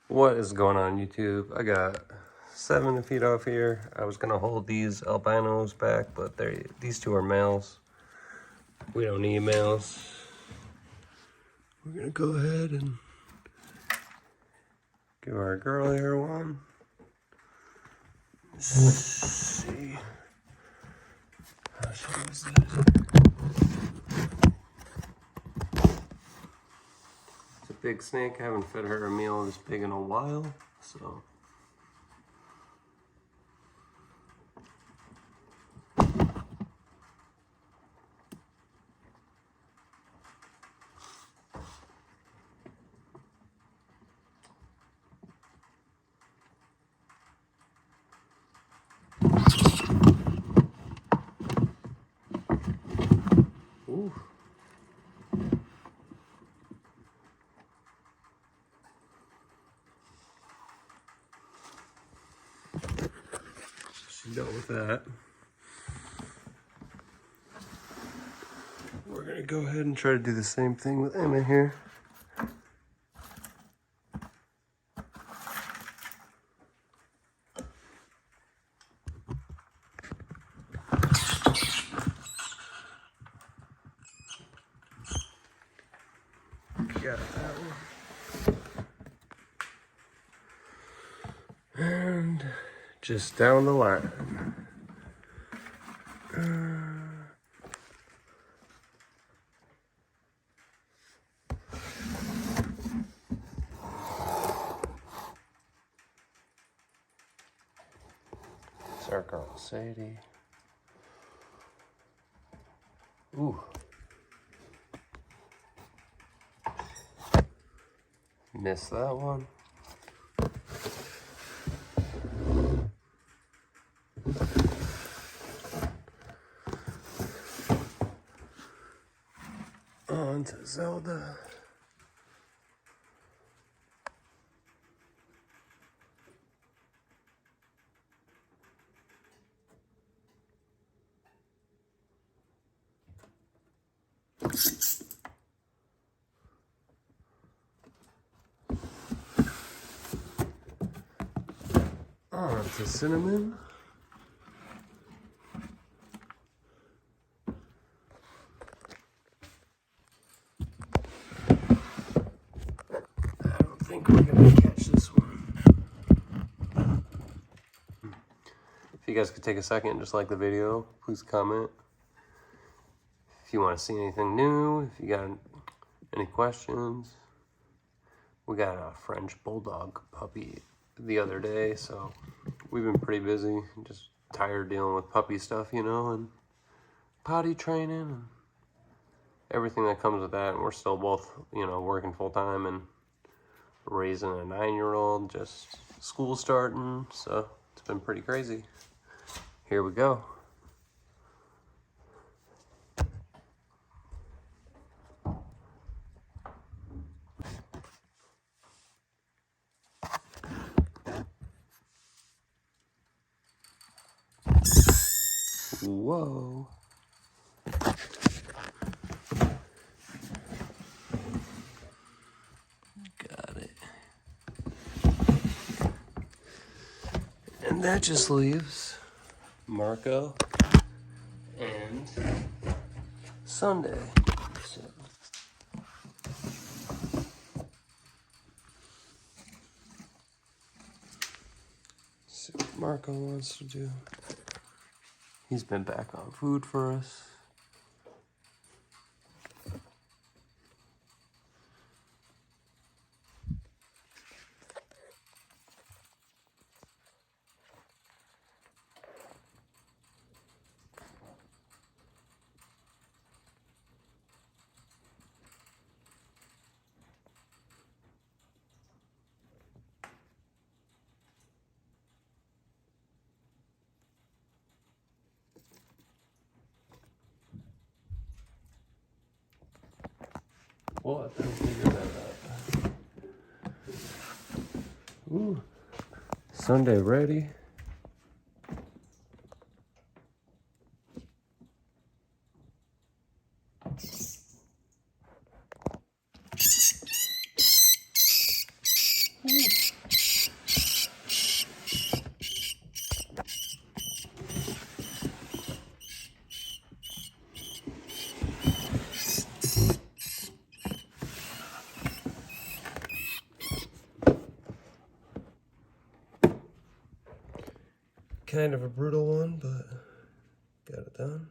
What is going on, YouTube? I got 7 feet off here. I was gonna hold these albinos back, but these two are males. We don't need males. We're gonna go ahead and give our girl here one. Let's see how she was this. It's a big snake. I haven't fed her a meal this big in a while, so. Ooh. She dealt with that. We're gonna go ahead and try to do the same thing with Emma here. Got that one. And just down the line. It's our girl Sadie. Ooh. Missed that one. On to Zelda. On to Cinnamon. I don't think we're gonna catch this one. If you guys could take a second and just like the video, please comment. If you want to see anything new, if you got any questions. We got a French Bulldog puppy the other day, so we've been pretty busy. Just tired dealing with puppy stuff, you know, and potty training and everything that comes with that. And we're still both, you know, working full time and raising a 9-year-old, just school starting, so it's been pretty crazy. Here we go. Whoa. Got it. And that just leaves Marco and Sunday. See what Marco wants to do. He's been back on food for us. What? Figure that out. Ooh. Sunday ready. Ooh. kind of a brutal one, but got it done.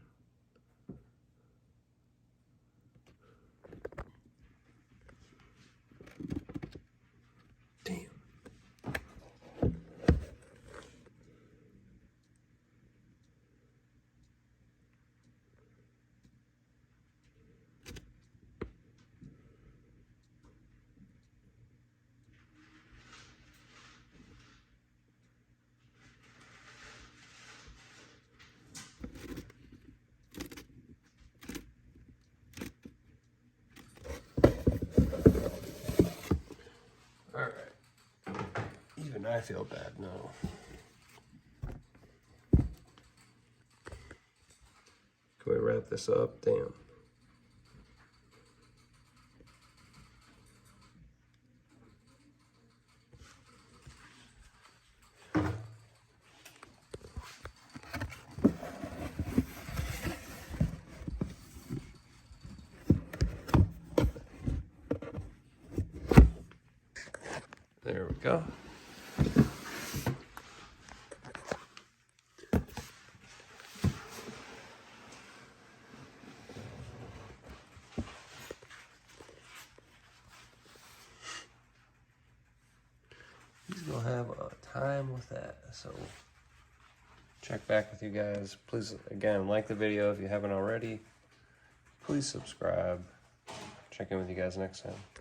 Damn. All right. Even I feel bad now. Can we wrap this up? Damn. There we go. He's gonna have a time with that, so check back with you guys. Please, again, like the video if you haven't already. Please subscribe. Check in with you guys next time.